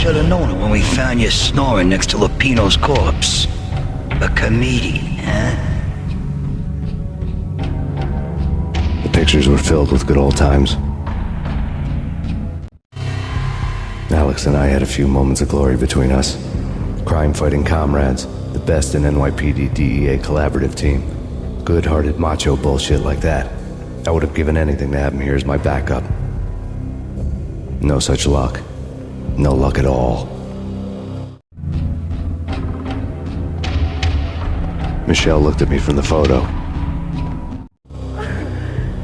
should have known it when we found you snoring next to Lupino's corpse. A comedian, huh? The pictures were filled with good old times. Alex and I had a few moments of glory between us. Crime-fighting comrades, the best in NYPD DEA collaborative team. Good-hearted macho bullshit like that. I would have given anything to have him here as my backup. No such luck. No luck at all. Michelle looked at me from the photo.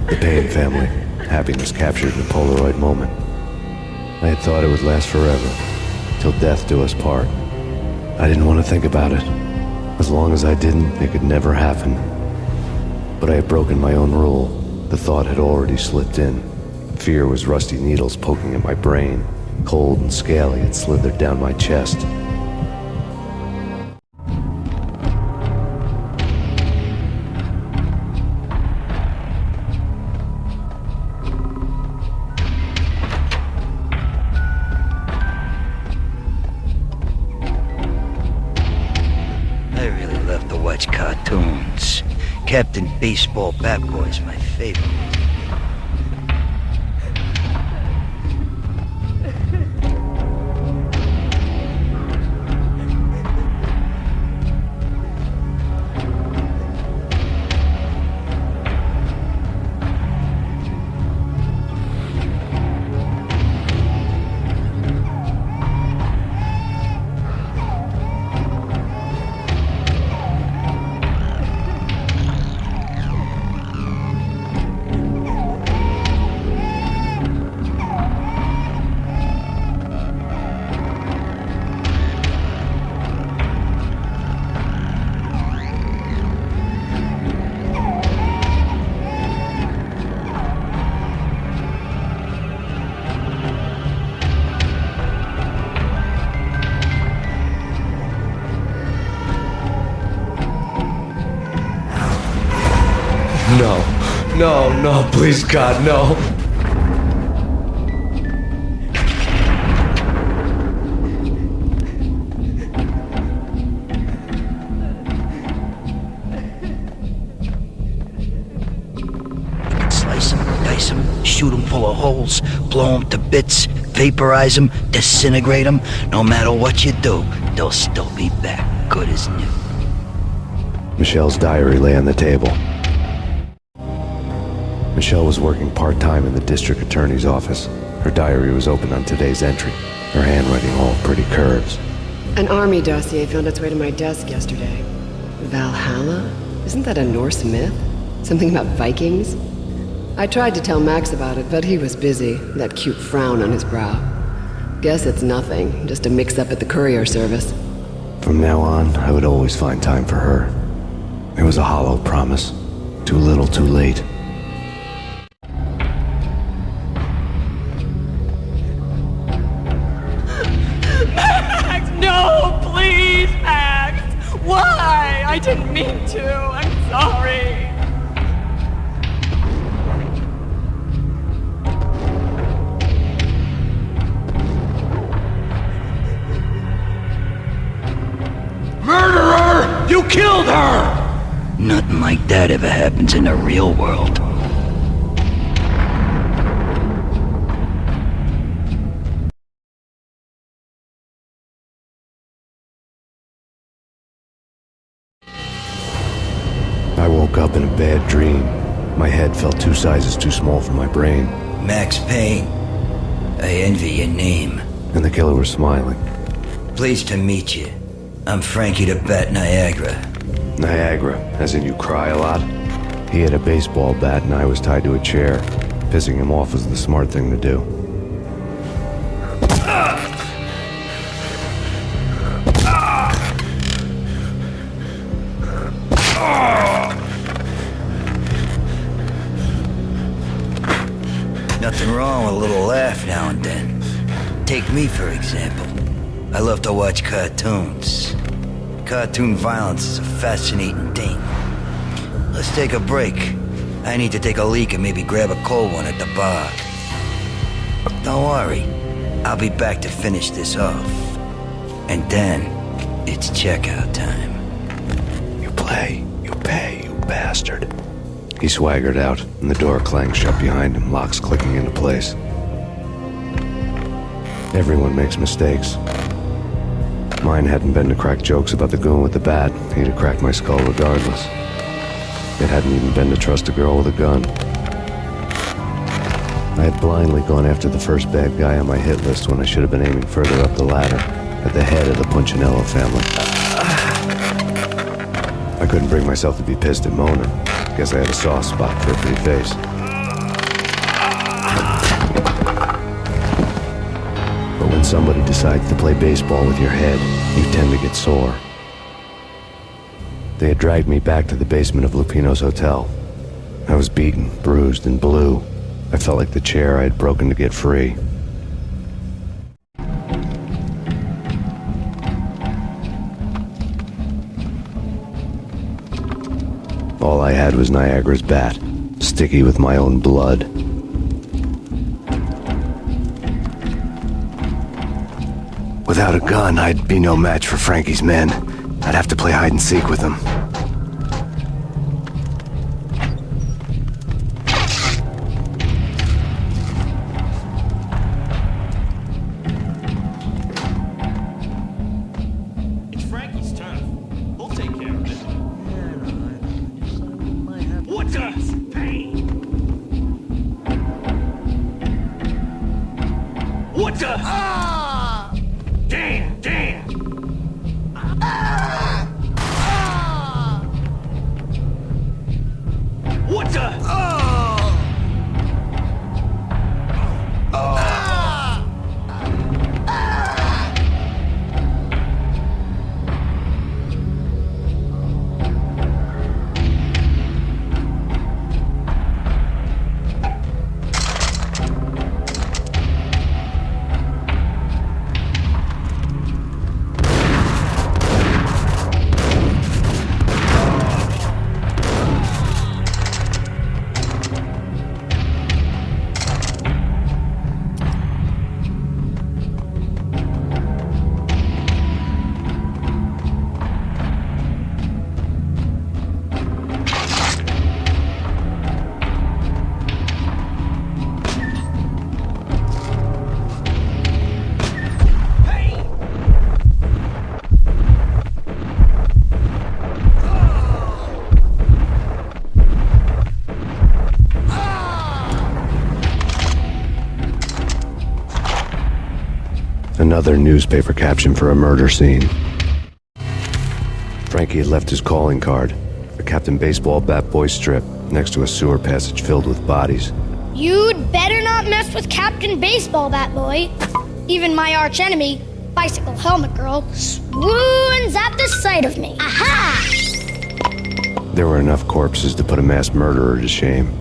The Payne family. Happiness captured in a Polaroid moment. I had thought it would last forever, till death do us part. I didn't want to think about it. As long as I didn't, it could never happen. But I had broken my own rule. The thought had already slipped in. Fear was rusty needles poking at my brain. Cold and scaly, it slithered down my chest. Cartoons. Captain Baseball Bat Boy's my favorite. No, please God, no. Slice them, dice them, shoot them full of holes, blow them to bits, vaporize them, disintegrate them. No matter what you do, they'll still be back, good as new. Michelle's diary lay on the table. Michelle was working part-time in the district attorney's office. Her diary was open on today's entry, her handwriting all pretty curves. An army dossier found its way to my desk yesterday. Valhalla? Isn't that a Norse myth? Something about Vikings? I tried to tell Max about it, but he was busy, that cute frown on his brow. Guess it's nothing, just a mix-up at the courier service. From now on, I would always find time for her. It was a hollow promise. Too little, too late. Why? I didn't mean to. I'm sorry. Murderer! You killed her! Nothing like that ever happens in the real world. I woke up in a bad dream. My head felt 2 sizes too small for my brain. Max Payne. I envy your name. And the killer was smiling. Pleased to meet you. I'm Frankie the Bat Niagara. Niagara, as in you cry a lot? He had a baseball bat and I was tied to a chair. Pissing him off was the smart thing to do. Nothing wrong with a little laugh now and then. Take me, for example. I love to watch cartoons. Cartoon violence is a fascinating thing. Let's take a break. I need to take a leak and maybe grab a cold one at the bar. Don't worry. I'll be back to finish this off. And then, it's checkout time. You play, you pay, you bastard. He swaggered out, and the door clanged shut behind him, locks clicking into place. Everyone makes mistakes. Mine hadn't been to crack jokes about the goon with the bat. He'd have cracked my skull regardless. It hadn't even been to trust a girl with a gun. I had blindly gone after the first bad guy on my hit list when I should have been aiming further up the ladder, at the head of the Punchinello family. I couldn't bring myself to be pissed at Mona. Guess I had a soft spot for a pretty face. But when somebody decides to play baseball with your head, you tend to get sore. They had dragged me back to the basement of Lupino's hotel. I was beaten, bruised, and blue. I felt like the chair I had broken to get free. All I had was Niagara's bat, sticky with my own blood. Without a gun, I'd be no match for Frankie's men. I'd have to play hide and seek with them. It's Frankie's turn. We'll take care of it. What the? Payne! What the? Ah! Damn! Damn! What the? Another newspaper caption for a murder scene. Frankie had left his calling card, a Captain Baseball Bat Boy strip, next to a sewer passage filled with bodies. You'd better not mess with Captain Baseball Bat Boy. Even my archenemy, Bicycle Helmet Girl, swoons at the sight of me. Aha! There were enough corpses to put a mass murderer to shame.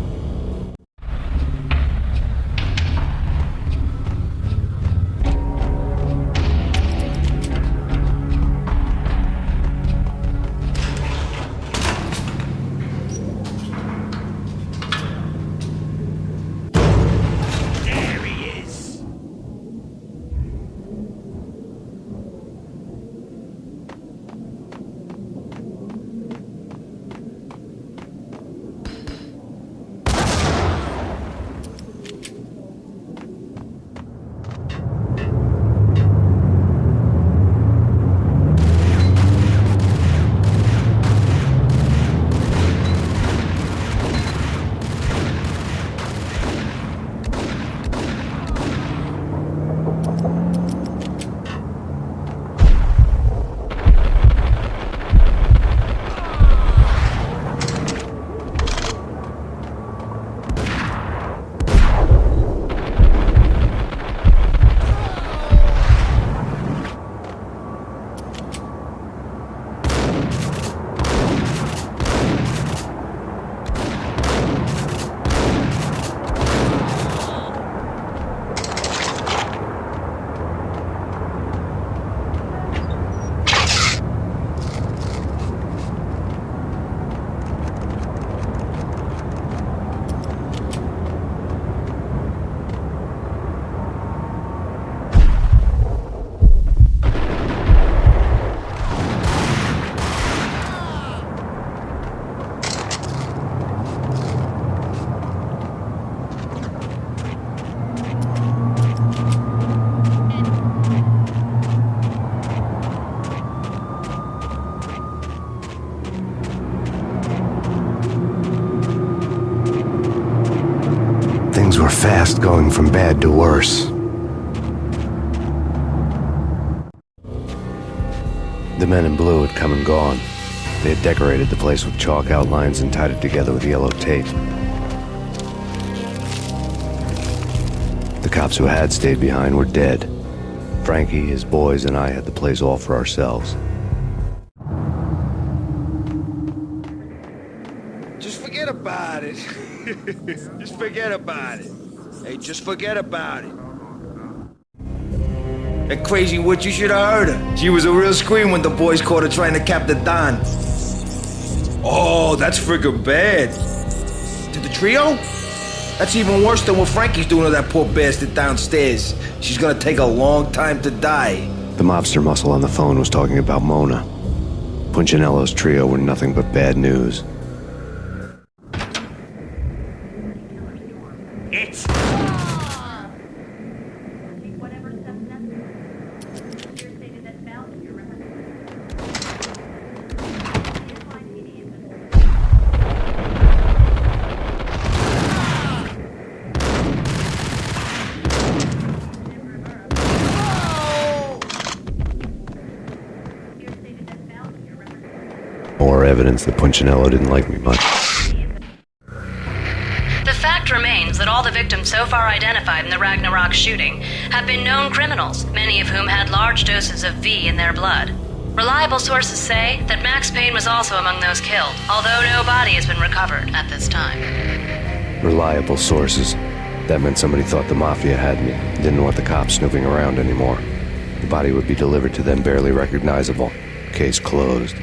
Things were fast going from bad to worse. The men in blue had come and gone. They had decorated the place with chalk outlines and tied it together with yellow tape. The cops who had stayed behind were dead. Frankie, his boys, and I had the place all for ourselves. Just forget about it. Just forget about it. Hey, just forget about it. That crazy witch, you should have heard her. She was a real scream when the boys caught her trying to cap the Don. Oh, that's friggin' bad. To the trio? That's even worse than what Frankie's doing to that poor bastard downstairs. She's gonna take a long time to die. The mobster muscle on the phone was talking about Mona. Punchinello's trio were nothing but bad news. It's... More evidence that Punchinello didn't like me much. The fact remains that all the victims so far identified in the Ragnarok shooting have been known criminals, many of whom had large doses of V in their blood. Reliable sources say that Max Payne was also among those killed, although no body has been recovered at this time. Reliable sources. That meant somebody thought the Mafia had me, didn't want the cops snooping around anymore. The body would be delivered to them barely recognizable. Case closed.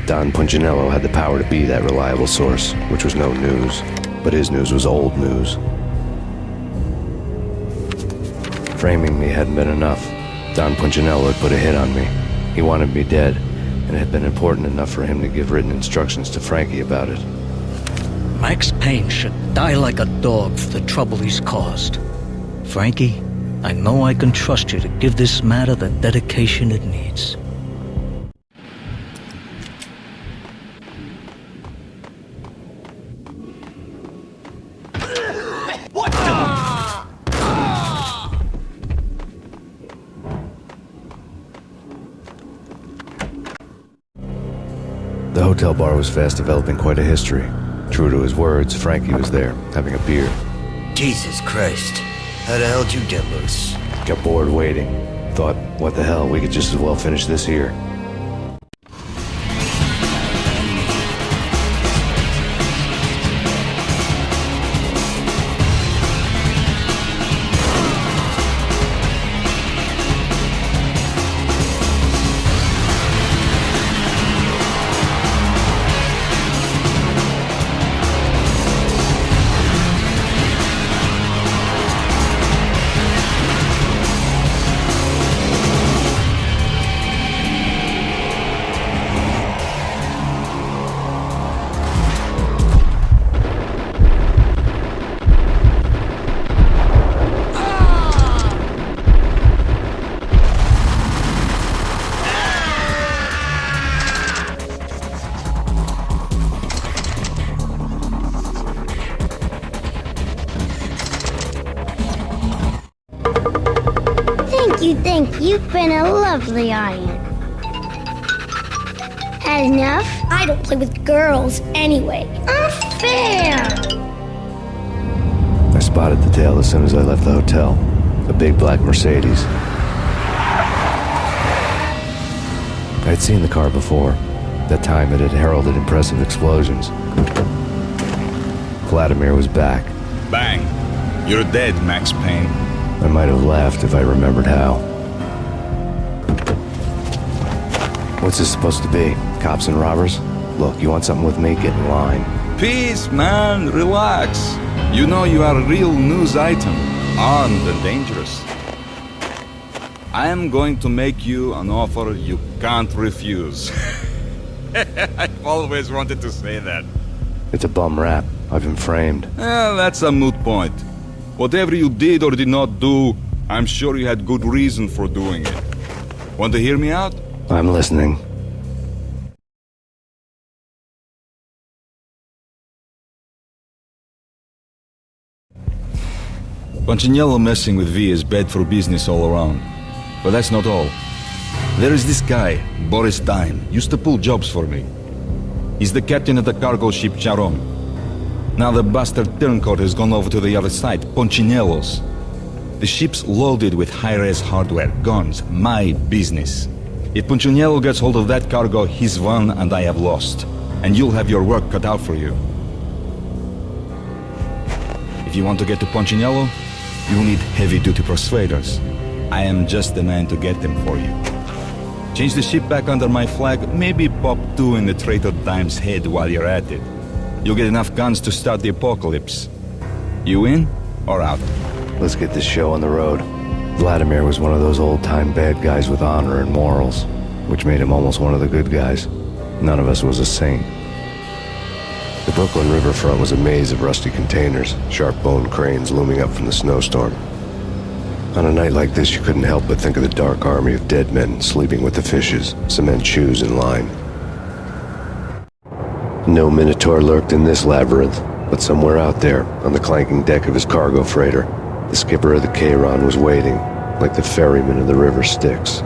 Don Punchinello had the power to be that reliable source, which was no news. But his news was old news. Framing me hadn't been enough. Don Punchinello had put a hit on me. He wanted me dead, and it had been important enough for him to give written instructions to Frankie about it. Max Payne should die like a dog for the trouble he's caused. Frankie, I know I can trust you to give this matter the dedication it needs. The hotel bar was fast developing quite a history. True to his words, Frankie was there, having a beer. Jesus Christ. How the hell did you get loose? Got bored waiting. Thought, what the hell, we could just as well finish this here. Thank you. You've been a lovely audience. Had enough? I don't play with girls anyway. Unfair! I spotted the tail as soon as I left the hotel. A big black Mercedes. I'd seen the car before. That time it had heralded impressive explosions. Vladimir was back. Bang. You're dead, Max Payne. I might have laughed if I remembered how. What's this supposed to be? Cops and robbers? Look, you want something with me? Get in line. Peace, man. Relax. You know you are a real news item. Armed and dangerous. I am going to make you an offer you can't refuse. I've always wanted to say that. It's a bum rap. I've been framed. Well, that's a moot point. Whatever you did or did not do, I'm sure you had good reason for doing it. Want to hear me out? I'm listening. Punchinello messing with V is bad for business all around. But that's not all. There is this guy, Boris Dime, used to pull jobs for me. He's the captain of the cargo ship Charon. Now the bastard turncoat has gone over to the other side, Punchinello's. The ship's loaded with high-res hardware, guns, my business. If Punchinello gets hold of that cargo, he's won and I have lost. And you'll have your work cut out for you. If you want to get to Punchinello, you'll need heavy-duty persuaders. I am just the man to get them for you. Change the ship back under my flag, maybe pop 2 in the traitor Dime's head while you're at it. You'll get enough guns to start the apocalypse. You in or out? Let's get this show on the road. Vladimir was one of those old-time bad guys with honor and morals, which made him almost one of the good guys. None of us was a saint. The Brooklyn riverfront was a maze of rusty containers, sharp-boned cranes looming up from the snowstorm. On a night like this, you couldn't help but think of the dark army of dead men sleeping with the fishes, cement shoes in line. No Minotaur lurked in this labyrinth, but somewhere out there, on the clanking deck of his cargo freighter, the skipper of the Chiron was waiting, like the ferryman of the river Styx.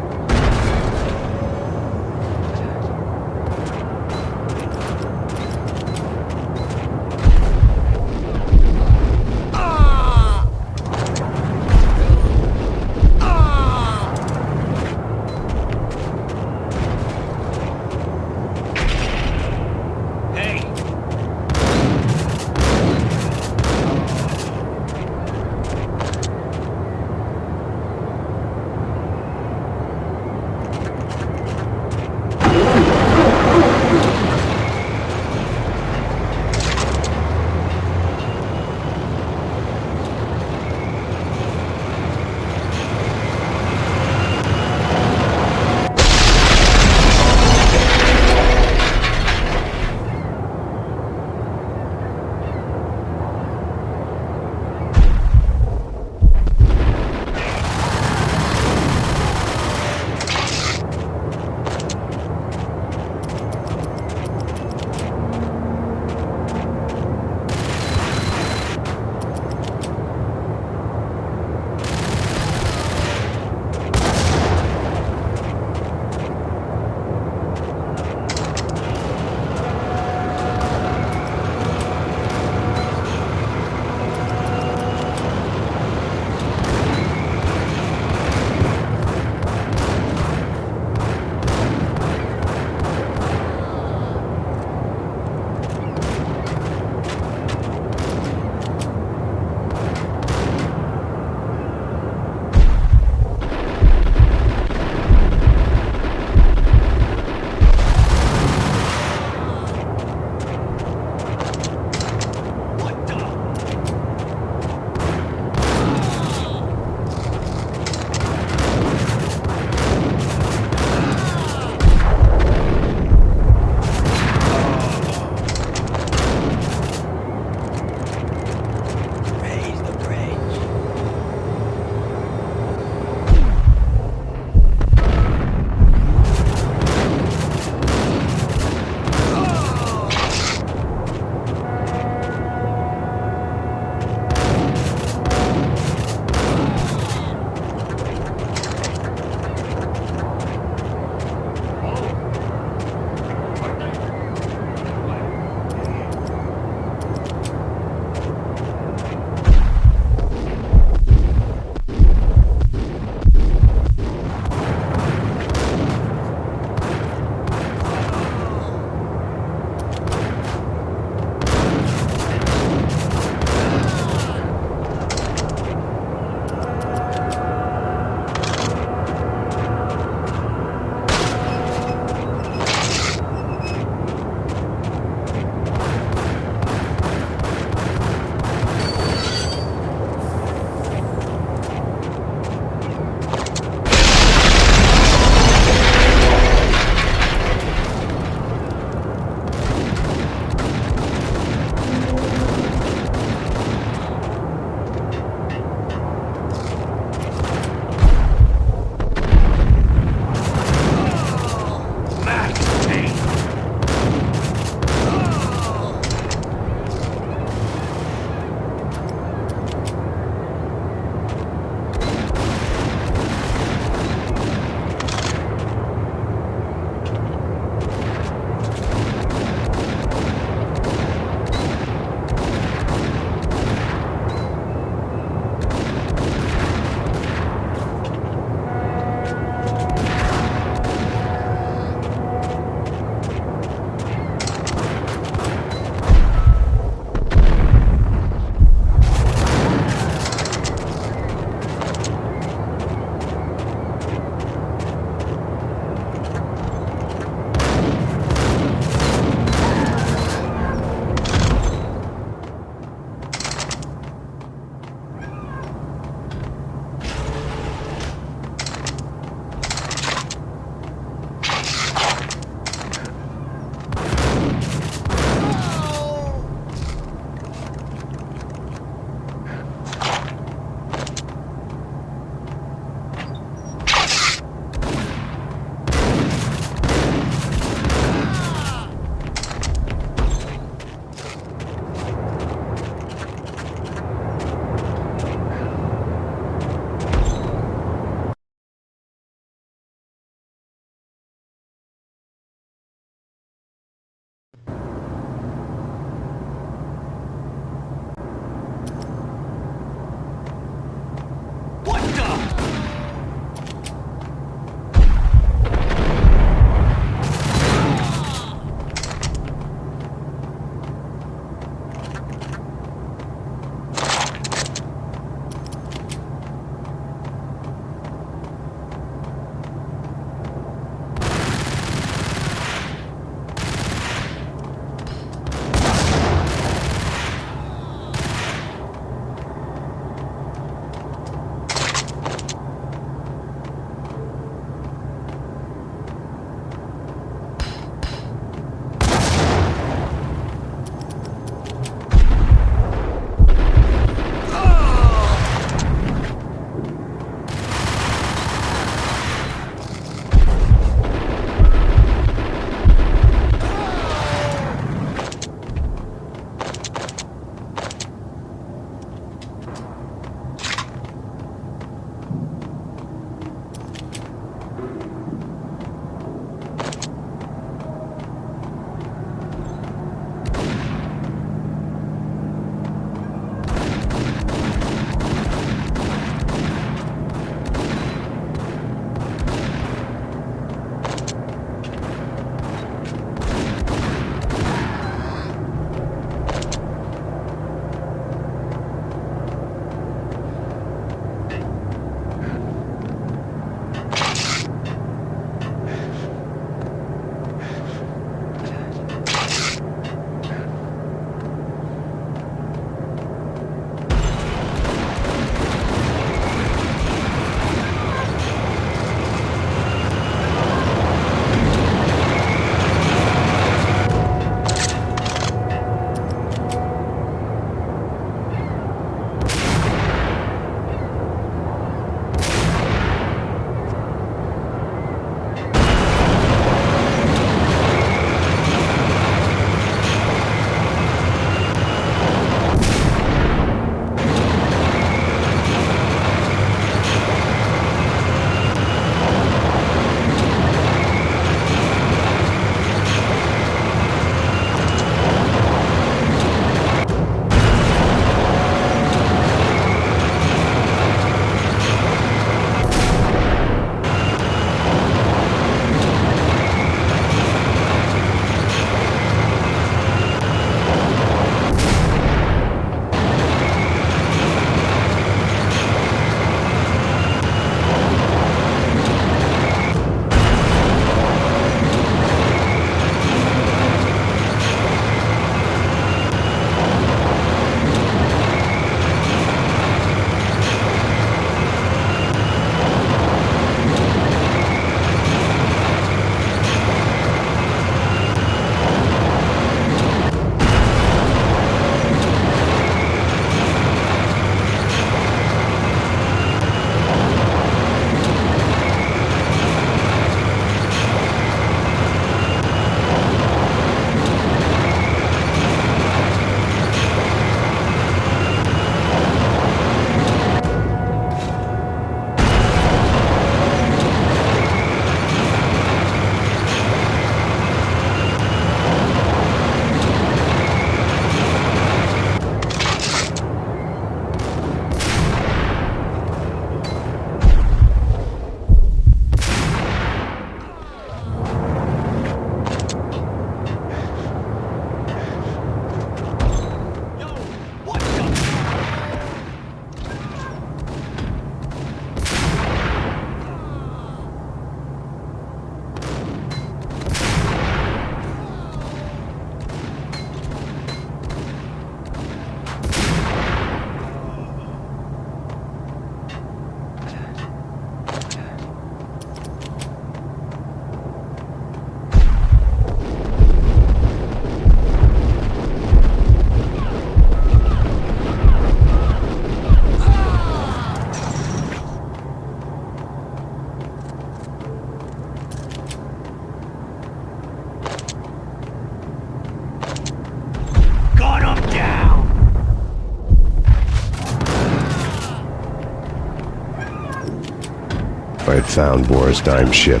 I had found Boris Dime's ship.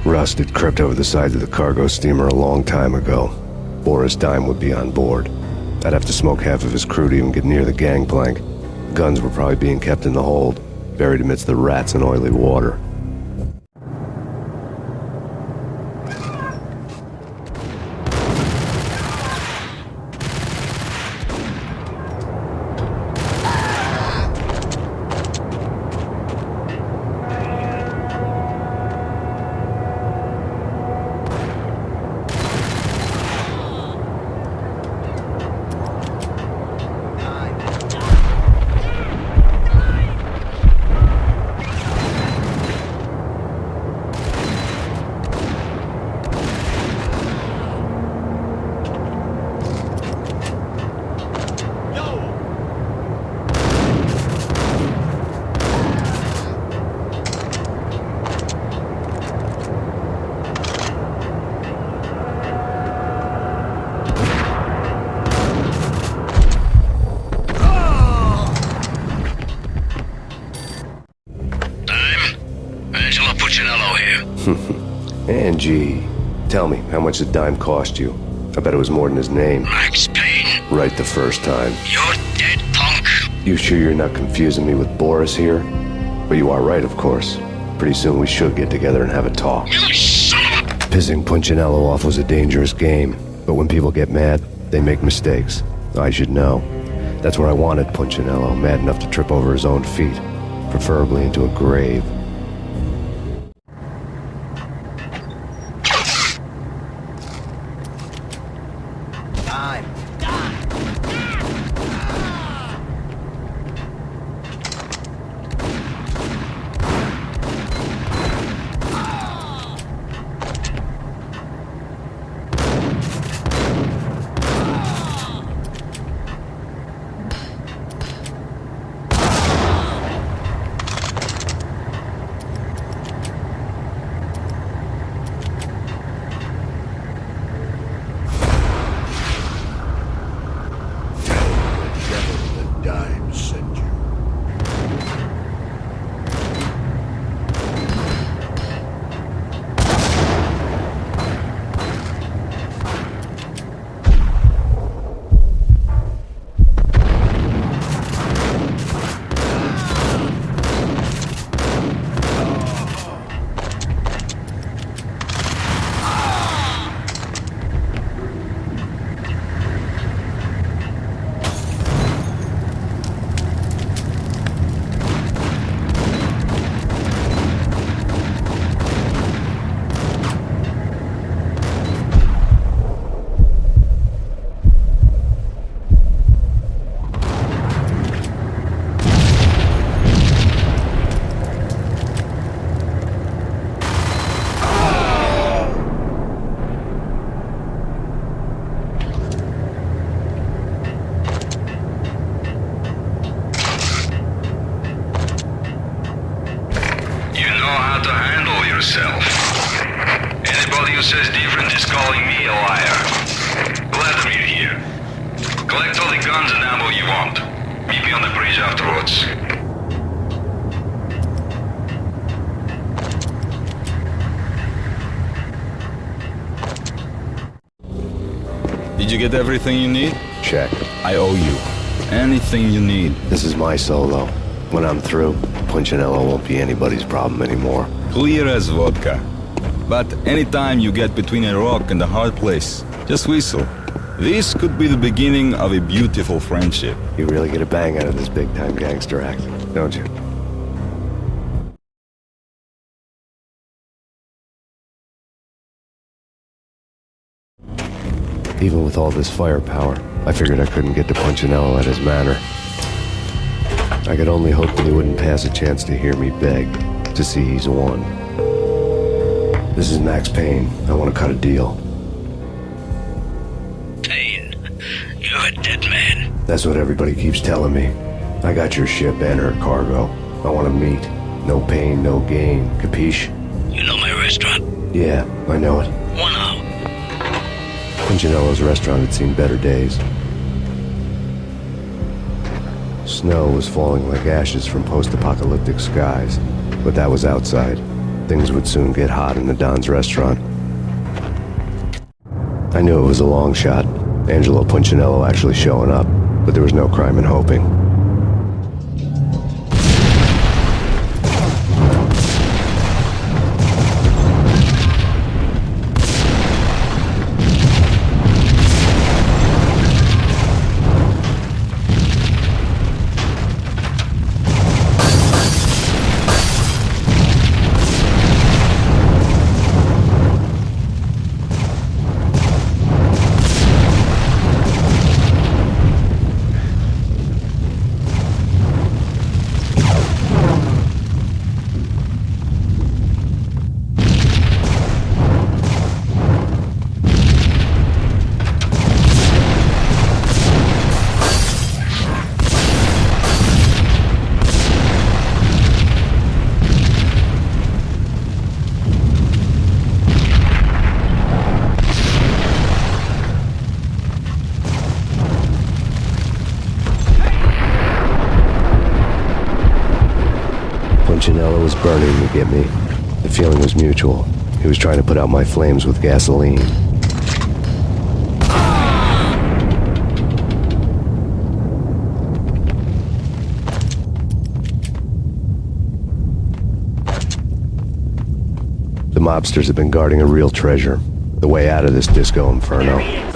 Rust had crept over the sides of the cargo steamer a long time ago. Boris Dime would be on board. I'd have to smoke half of his crew to even get near the gangplank. Guns were probably being kept in the hold, buried amidst the rats and oily water. Angie, tell me, how much did Dime cost you? I bet it was more than his name. Max Payne. Right the first time. You're dead, punk. You sure you're not confusing me with Boris here? But you are right, of course. Pretty soon we should get together and have a talk. You son of a... Pissing Punchinello off was a dangerous game, but when people get mad, they make mistakes. I should know. That's where I wanted Punchinello, mad enough to trip over his own feet, preferably into a grave. Anybody who says different is calling me a liar. Vladimir here. Collect all the guns and ammo you want. Meet me on the bridge afterwards. Did you get everything you need? Check. I owe you. Anything you need. This is my solo. When I'm through, Punchinello won't be anybody's problem anymore. Clear as vodka. But anytime you get between a rock and a hard place, just whistle. This could be the beginning of a beautiful friendship. You really get a bang out of this big-time gangster act, don't you? Even with all this firepower, I figured I couldn't get to Punchinello at his manor. I could only hope that he wouldn't pass a chance to hear me beg, to see he's won. This is Max Payne. I want to cut a deal. Payne, you're a dead man. That's what everybody keeps telling me. I got your ship and her cargo. I want to meet. No pain, no gain. Capiche? You know my restaurant? Yeah, I know it. 1 hour. Punchinello's restaurant had seen better days. Snow was falling like ashes from post-apocalyptic skies, but that was outside. Things would soon get hot in the Don's restaurant. I knew it was a long shot, Angelo Punchinello actually showing up, but there was no crime in hoping. Punchinello was burning to get me. The feeling was mutual. He was trying to put out my flames with gasoline. The mobsters have been guarding a real treasure. The way out of this disco inferno.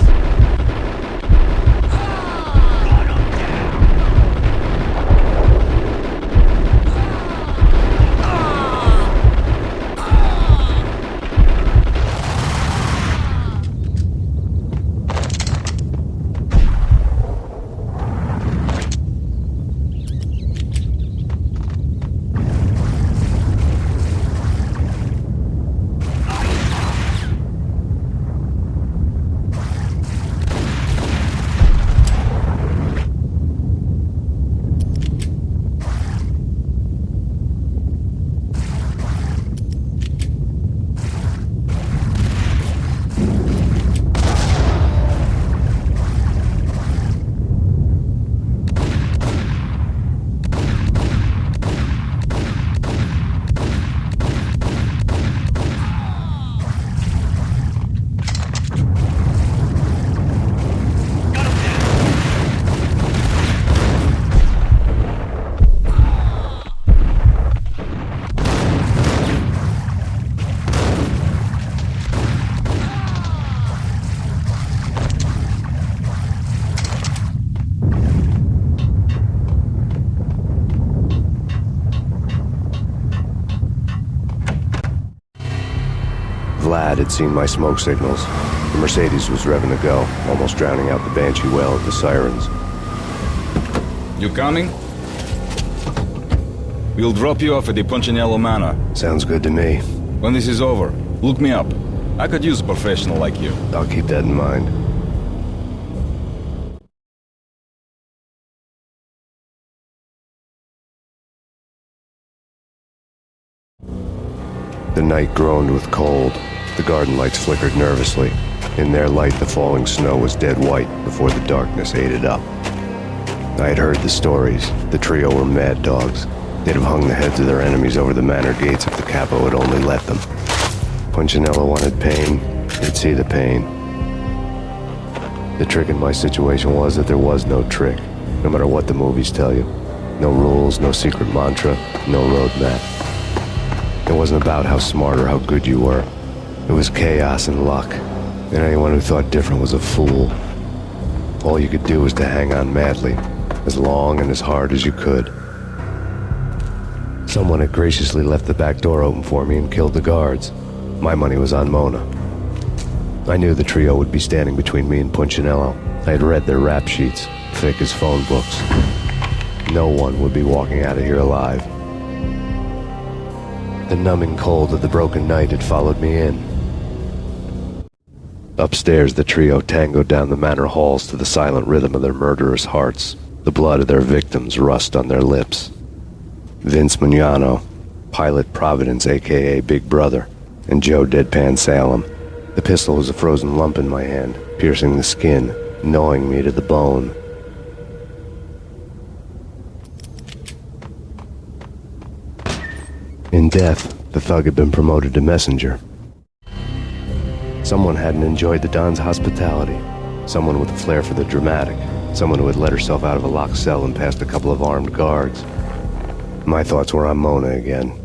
Vlad had seen my smoke signals. The Mercedes was revving to go, almost drowning out the Banshee well of the sirens. You coming? We'll drop you off at the Punchinello Manor. Sounds good to me. When this is over, look me up. I could use a professional like you. I'll keep that in mind. The night groaned with cold. The garden lights flickered nervously. In their light, the falling snow was dead white before the darkness ate it up. I had heard the stories. The trio were mad dogs. They'd have hung the heads of their enemies over the manor gates if the capo had only let them. Punchinello wanted pain. He'd see the pain. The trick in my situation was that there was no trick, no matter what the movies tell you. No rules, no secret mantra, no roadmap. It wasn't about how smart or how good you were. It was chaos and luck, and anyone who thought different was a fool. All you could do was to hang on madly, as long and as hard as you could. Someone had graciously left the back door open for me and killed the guards. My money was on Mona. I knew the trio would be standing between me and Punchinello. I had read their rap sheets, thick as phone books. No one would be walking out of here alive. The numbing cold of the broken night had followed me in. Upstairs, the trio tangoed down the manor halls to the silent rhythm of their murderous hearts. The blood of their victims rust on their lips. Vince Mignano, Pilot Providence, a.k.a. Big Brother, and Joe Deadpan Salem. The pistol was a frozen lump in my hand, piercing the skin, gnawing me to the bone. In death, the thug had been promoted to messenger. Someone hadn't enjoyed the Don's hospitality. Someone with a flair for the dramatic. Someone who had let herself out of a locked cell and past a couple of armed guards. My thoughts were on Mona again.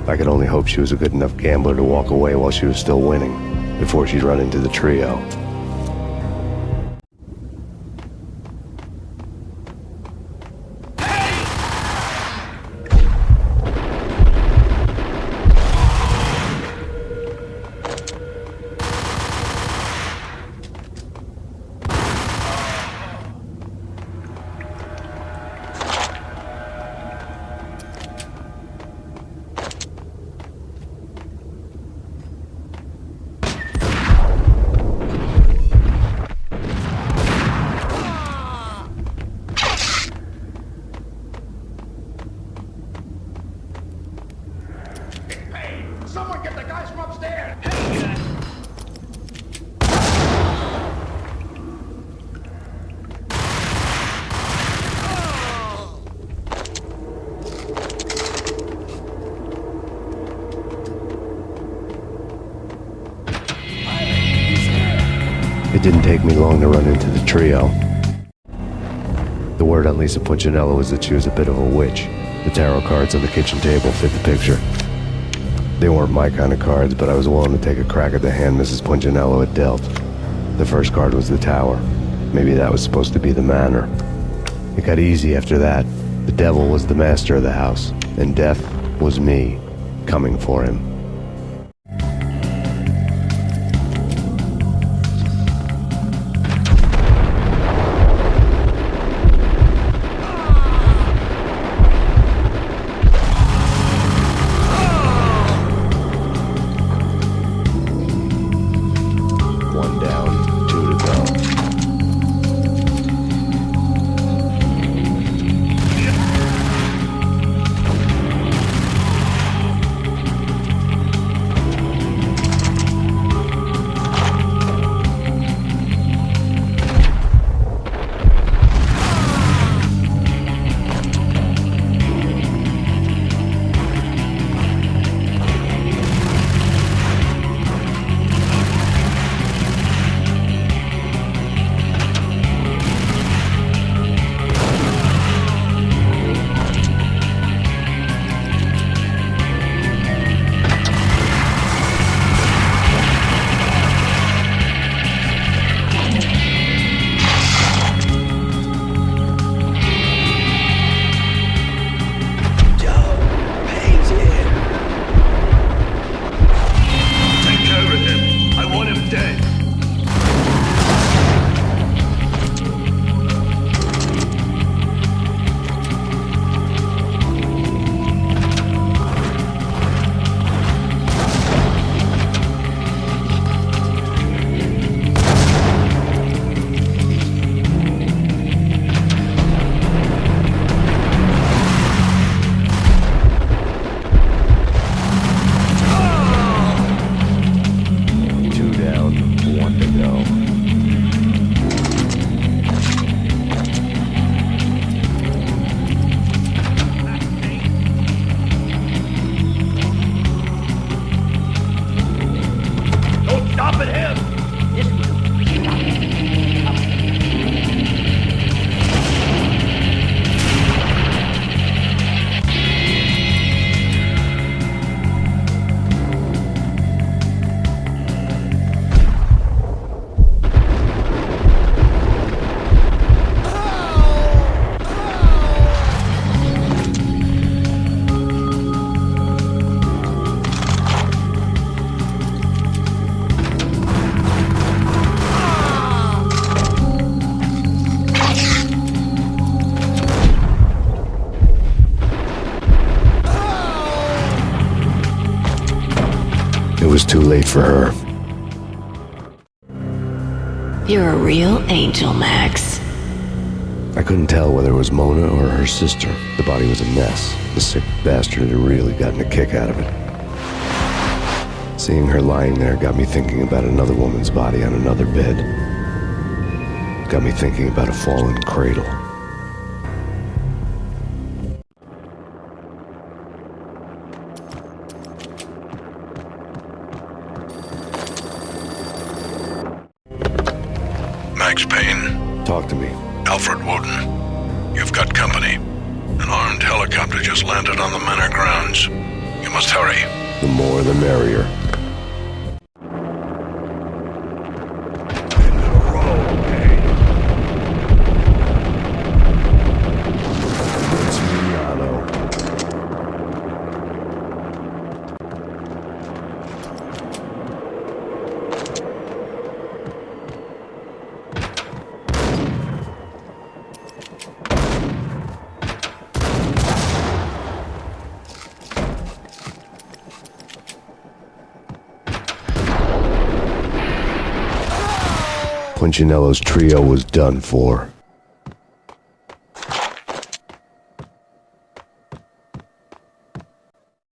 I could only hope she was a good enough gambler to walk away while she was still winning, before she'd run into the trio. Someone get the guys from upstairs! It didn't take me long to run into the trio. The word on Lisa Punchinello was that she was a bit of a witch. The tarot cards on the kitchen table fit the picture. They weren't my kind of cards, but I was willing to take a crack at the hand Mrs. Punchinello had dealt. The first card was the Tower. Maybe that was supposed to be the Manor. It got easy after that. The devil was the master of the house, and death was me, coming for him. was too late for her. You're a real angel, Max. I couldn't tell whether it was Mona or her sister. The body was a mess. The sick bastard had really gotten a kick out of it. Seeing her lying there got me thinking about another woman's body on another bed. Got me thinking about a fallen cradle. Max Payne. Talk to me. Alfred Woden. You've got company. An armed helicopter just landed on the manor grounds. You must hurry. The more the merrier. Punchinello's trio was done for.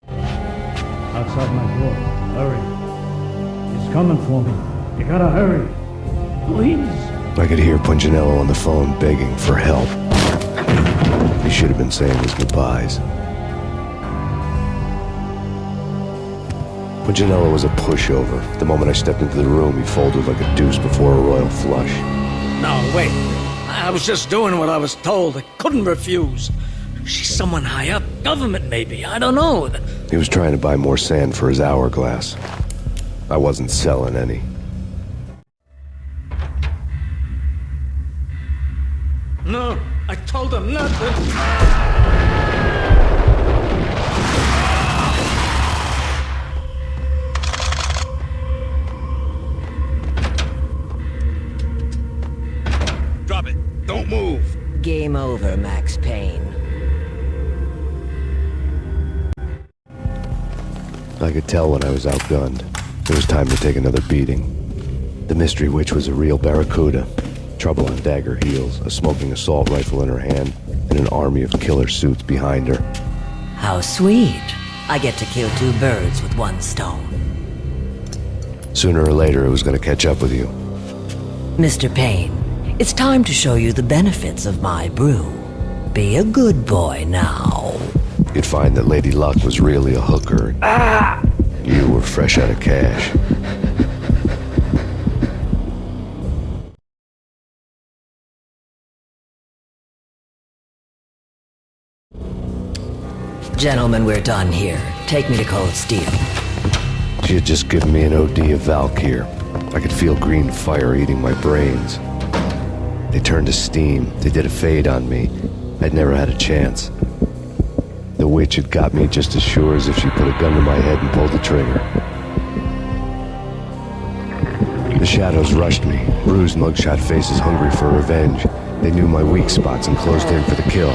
Outside my door. Hurry. He's coming for me. You gotta hurry. Please. I could hear Punchinello on the phone begging for help. He should have been saying his goodbyes. Punchinello was a pushover. The moment I stepped into the room, he folded like a deuce before a royal flush. No, wait. I was just doing what I was told. I couldn't refuse. She's someone high up. Government, maybe. I don't know. He was trying to buy more sand for his hourglass. I wasn't selling any. No, I told him nothing. Drop it. Don't move. Game over, Max Payne. I could tell when I was outgunned. It was time to take another beating. The mystery witch was a real barracuda. Trouble on dagger heels, a smoking assault rifle in her hand, and an army of killer suits behind her. How sweet. I get to kill two birds with one stone. Sooner or later, it was going to catch up with you. Mr. Payne, it's time to show you the benefits of my brew. Be a good boy now. You'd find that Lady Luck was really a hooker. You were fresh out of cash. Gentlemen, we're done here. Take me to Cold Steel. She had just given me an OD of Valkyr. I could feel green fire eating my brains. They turned to steam. They did a fade on me. I'd never had a chance. The witch had got me just as sure as if she put a gun to my head and pulled the trigger. The shadows rushed me, bruised mugshot faces hungry for revenge. They knew my weak spots and closed in for the kill.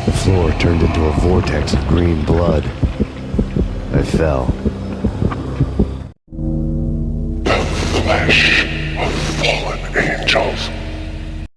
The floor turned into a vortex of green blood. I fell. The flesh of fallen angels.